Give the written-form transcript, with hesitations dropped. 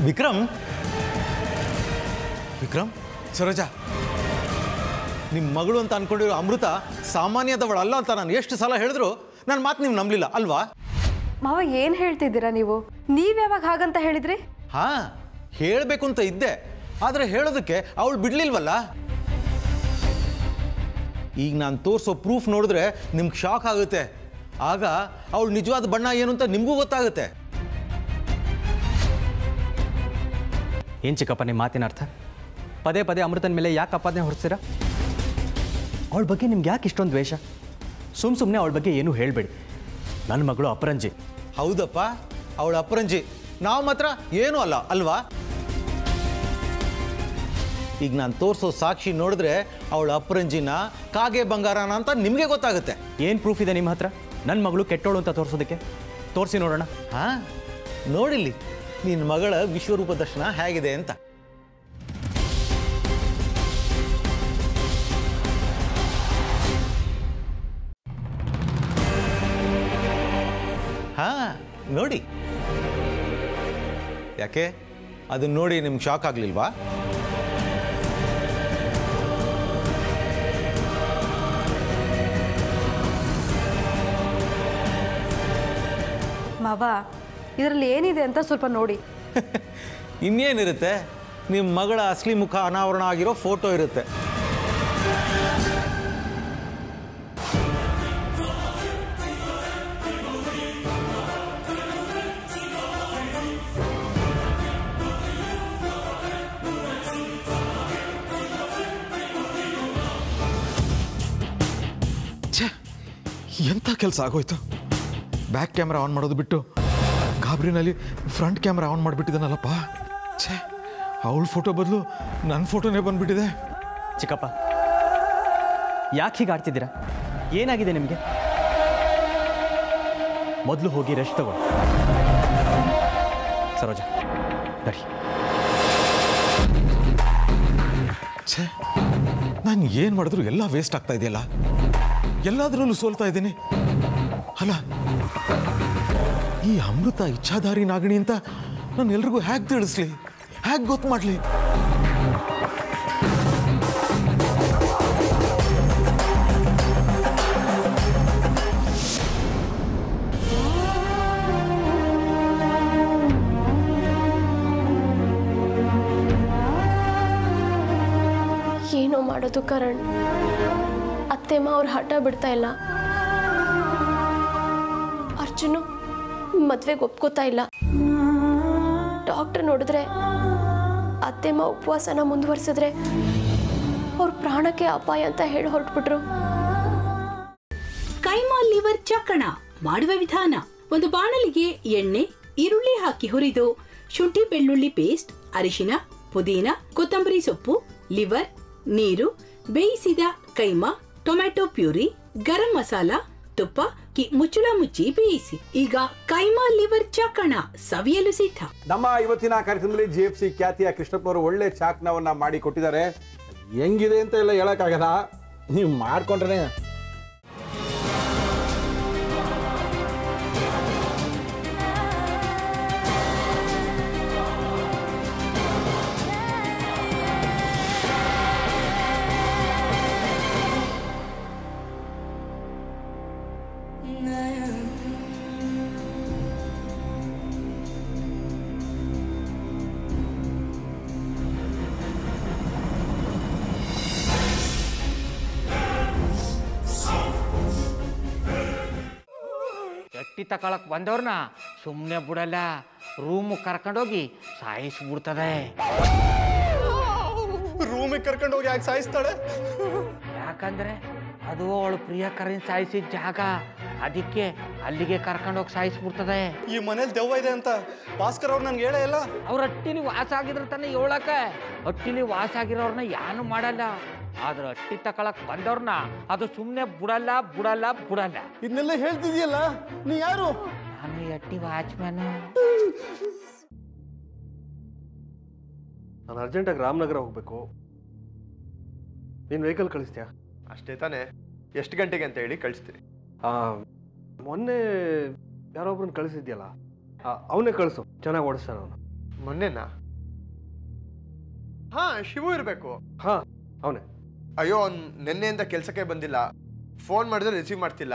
ವಿಕ್ರಮ್ ವಿಕ್ರಮ್ ಸರೋಜಾ ನಿಮ್ಮ ಮಗಳು ಅಂತ ಅನ್ಕೊಂಡಿರೋ ಅಮೃತ ಸಾಮಾನ್ಯದವಳಲ್ಲ ಅಂತ ನಾನು ಎಷ್ಟು ಸಲ ಹೇಳಿದ್ರು ನನ್ನ ಮಾತು ನೀವು ನಂಬಲಿಲ್ಲ ಅಲ್ವಾ? ಮಾವ ಏನು ಹೇಳ್ತಿದ್ದೀರಾ ನೀವು? ಯಾವಾಗ ಹಾಗಂತ ಹೇಳಿದ್ರಿ? ಹಾ ಹೇಳಬೇಕು ಅಂತ ಇದ್ದೆ, ಆದರೆ ಹೇಳೋದಕ್ಕೆ ಅವಳು ಬಿಡ್ಲಿಲ್ವಲ್ಲ. ಈಗ ನಾನು ತೋರಿಸೋ ಪ್ರೂಫ್ ನೋಡಿದ್ರೆ ನಿಮ್ಗೆ ಶಾಕ್ ಆಗುತ್ತೆ. ಆಗ ಅವಳು ನಿಜವಾದ ಬಣ್ಣ ಏನು ಅಂತ ನಿಮಗೂ ಗೊತ್ತಾಗುತ್ತೆ. ಏನು ಚಿಕ್ಕಪ್ಪ ನಿಮ್ಮ ಮಾತಿನ ಅರ್ಥ? ಪದೇ ಪದೇ ಅಮೃತನ ಮೇಲೆ ಯಾಕೆ ಅಪಾದನೆ ಹೊರಿಸ್ತೀರಾ? ಅವಳ ಬಗ್ಗೆ ನಿಮ್ಗೆ ಯಾಕೆ ಇಷ್ಟೊಂದು ದ್ವೇಷ? ಸುಮ್ಮನೆ ಅವಳ ಬಗ್ಗೆ ಏನೂ ಹೇಳಬೇಡಿ. ನನ್ನ ಮಗಳು ಅಪರಂಜಿ. ಹೌದಪ್ಪ, ಅವಳು ಅಪರಂಜಿ, ನಾವು ಮಾತ್ರ ಏನೂ ಅಲ್ಲ ಅಲ್ವಾ? ಈಗ ನಾನು ತೋರಿಸೋ ಸಾಕ್ಷಿ ನೋಡಿದ್ರೆ ಅವಳ ಅಪರಂಜಿನ ಕಾಗೆ ಬಂಗಾರನ ಅಂತ ನಿಮಗೆ ಗೊತ್ತಾಗುತ್ತೆ. ಏನು ಪ್ರೂಫ್ ಇದೆ ನಿಮ್ಮ ಹತ್ರ ನನ್ನ ಮಗಳು ಕೆಟ್ಟೋಳು ಅಂತ ತೋರಿಸೋದಕ್ಕೆ? ತೋರಿಸಿ ನೋಡೋಣ. ಹಾಂ ನೋಡಿಲ್ಲಿ ನಿನ್ನ ಮಗಳ ವಿಶ್ವರೂಪ ದರ್ಶನ ಹೇಗಿದೆ ಅಂತ. ಹಾಂ ನೋಡಿ. ಯಾಕೆ ಅದನ್ನ ನೋಡಿ ನಿಮ್ಗೆ ಶಾಕ್ ಆಗಲಿಲ್ವಾ? ಮಾವ ಇದರಲ್ಲಿ ಏನಿದೆ ಅಂತ ಸ್ವಲ್ಪ ನೋಡಿ. ಇನ್ನೇನಿರುತ್ತೆ, ನಿಮ್ಮ ಮಗಳ ಅಸಲಿ ಮುಖ ಅನಾವರಣ ಆಗಿರೋ ಫೋಟೋ ಇರುತ್ತೆ. ಎಂಥ ಕೆಲಸ ಆಗೋಯ್ತು. ಬ್ಯಾಕ್ ಕ್ಯಾಮ್ರಾ ಆನ್ ಮಾಡೋದು ಬಿಟ್ಟು ಗಾಬರಿನಲ್ಲಿ ಫ್ರಂಟ್ ಕ್ಯಾಮ್ರಾ ಆನ್ ಮಾಡಿಬಿಟ್ಟಿದ್ದಾನಲ್ಲಪ್ಪ. ಛೇ, ಅವಳ ಫೋಟೋ ಬದಲು ನನ್ನ ಫೋಟೋನೇ ಬಂದ್ಬಿಟ್ಟಿದೆ. ಚಿಕ್ಕಪ್ಪ ಯಾಕೆ ಹೀಗೆ ಆಡ್ತಿದ್ದೀರಾ? ಏನಾಗಿದೆ ನಿಮಗೆ? ಮೊದಲು ಹೋಗಿ ರೆಸ್ಟ್ ತಗೊಳ್ಳಿ. ಸರೋಜಾ ನಡಿ. ಛೇ, ನಾನು ಏನು ಮಾಡಿದ್ರು ಎಲ್ಲ ವೇಸ್ಟ್ ಆಗ್ತಾ ಇದೆಯಲ್ಲ. ಎಲ್ಲದರಲ್ಲೂ ಸೋಲ್ತಾ ಇದ್ದೀನಿ ಅಲ್ಲ. ಈ ಅಮೃತ ಇಚ್ಛಾಧಾರಿ ನಾಗಿಣಿ ಅಂತ ನಾನು ಎಲ್ರಿಗೂ ಹೇಗೆ ತಿಳಿಸ್ಲಿ, ಹೇಗೆ ಗೊತ್ತು ಮಾಡಲಿ? ಏನೋ ಮಾಡೋದು ಕರಣ್. ಅತ್ತೆಮ್ಮ ಅವ್ರ ಹಠ ಬಿಡ್ತಾ ಇಲ್ಲ. ಅರ್ಜುನು ಮದ್ವೆಗೆ ಒಪ್ಕೋತಾ ಇಲ್ಲ. ಡಾಕ್ಟರ್ ನೋಡಿದ್ರೆ ಅತ್ತೆಮ್ಮ ಉಪವಾಸನ ಮುಂದುವರಿಸಿದ್ರೆ ಅವ್ರ ಪ್ರಾಣಕ್ಕೆ ಅಪಾಯ ಅಂತ ಹೇಳಿ ಹೊರಟ್ಬಿಟ್ರು. ಕೈಮಾ ಲಿವರ್ ಚಕ್ಕಣ ಮಾಡುವ ವಿಧಾನ: ಒಂದು ಬಾಣಲಿಗೆ ಎಣ್ಣೆ, ಈರುಳ್ಳಿ ಹಾಕಿ ಹುರಿದು ಶುಂಠಿ ಬೆಳ್ಳುಳ್ಳಿ ಪೇಸ್ಟ್, ಅರಿಶಿನ, ಪುದೀನ, ಕೊತ್ತಂಬರಿ ಸೊಪ್ಪು, ಲಿವರ್, ನೀರು, ಬೇಯಿಸಿದ ಕೈಮಾ, ಟೊಮ್ಯಾಟೊ ಪ್ಯೂರಿ, ಗರಂ ಮಸಾಲ, ತುಪ್ಪ ಮುಚ್ಚಳ ಮುಚ್ಚಿ ಬೇಯಿಸಿ. ಈಗ ಕೈಮಾ ಲಿವರ್ ಚಾಕಣ ಸವಿಯಲು ಸಿದ್ಧ. ನಮ್ಮ ಇವತ್ತಿನ ಕಾರ್ಯಕ್ರಮದಲ್ಲಿ GFC ಖ್ಯಾತಿಯ ಕೃಷ್ಣಪ್ಪನವರು ಒಳ್ಳೆ ಚಾಕ್ನವನ್ನ ಮಾಡಿ ಕೊಟ್ಟಿದ್ದಾರೆ. ಹೆಂಗಿದೆ ಅಂತ ಎಲ್ಲ ಹೇಳಕ್ಕಾಗಲ್ಲ, ನೀವು ಮಾಡ್ಕೊಂಡ್ರೆ. ಎಟ್ಟಿ ತಕೊಳಕ್ ಬಂದವ್ರನ್ನ ಸುಮ್ಮನೆ ಬಿಡಲ್ಲ, ರೂಮ್ ಕರ್ಕೊಂಡೋಗಿ ಸಾಯಿಸ್ಬಿಡ್ತದೆ. ರೂಮಿಗೆ ಕರ್ಕೊಂಡೋಗಿ ಯಾಕೆ ಸಾಯಿಸ್ತಾಳೆ? ಯಾಕಂದ್ರೆ ಅದು ಅವಳು ಪ್ರಿಯಕರನ್ ಸಾಯಿಸಿದ ಜಾಗ, ಅದಕ್ಕೆ ಅಲ್ಲಿಗೆ ಕರ್ಕೊಂಡೋಗಿ ಸಾಯಿಸ್ಬಿಡ್ತದೆ. ಈ ಮನೇಲಿ ದೆವ್ವ ಇದೆ ಅಂತ ಭಾಸ್ಕರ್ ಅವ್ರು ನನ್ಗೆ ಹೇಳೇ ಇಲ್ಲ. ಅವ್ರ ಹಟ್ಟಿಲಿ ವಾಸ ಆಗಿದ್ರ ತಾನೆ ಹೇಳಕ. ಹಟ್ಟಿಲಿ ವಾಸ ಆಗಿರೋರ್ನ ಯಾನು ಮಾಡಲ್ಲ, ಆದ್ರೆ ಹಟ್ಟಿ ತಕೊಳಕ್ ಬಂದವ್ರನ್ನ ಅದು ಸುಮ್ಮನೆ ಬಿಡಲ್ಲ ಬಿಡಲ್ಲ ಬಿಡಲ್ಲ. ಇದನ್ನೆಲ್ಲ ಹೇಳ್ತಿದ್ಯಲ್ಲ, ನೀ ಯಾರು? ನಾನು ಹಟ್ಟಿ ವಾಚ್ಮ್ಯಾನ್. ನಾನು ಅರ್ಜೆಂಟಾಗಿ ರಾಮನಗರ ಹೋಗ್ಬೇಕು. ನೀನು ವೆಹಿಕಲ್ ಕಳಿಸ್ತೀಯಾ? ಅಷ್ಟೇ ತಾನೆ, ಎಷ್ಟು ಗಂಟೆಗೆ ಅಂತ ಹೇಳಿ ಕಳಿಸ್ತೀನಿ. ಮೊನ್ನೆ ಯಾರೊಬ್ರನ್ನ ಕಳಿಸಿದ್ಯಲ್ಲ, ಅವನೇ ಕಳಿಸು, ಚೆನ್ನಾಗಿ ಓಡಿಸ್ತಾನೆ ಅವನು. ಮೊನ್ನೆನಾ? ಹಾ, ಶಿವು ಇರಬೇಕು. ಹಾ, ಅವನೇ. ಅಯ್ಯೋ, ಅವ್ನು ನಿನ್ನೆಯಿಂದ ಕೆಲಸಕ್ಕೆ ಬಂದಿಲ್ಲ. ಫೋನ್ ಮಾಡಿದ್ರೆ ರಿಸೀವ್ ಮಾಡ್ತಿಲ್ಲ.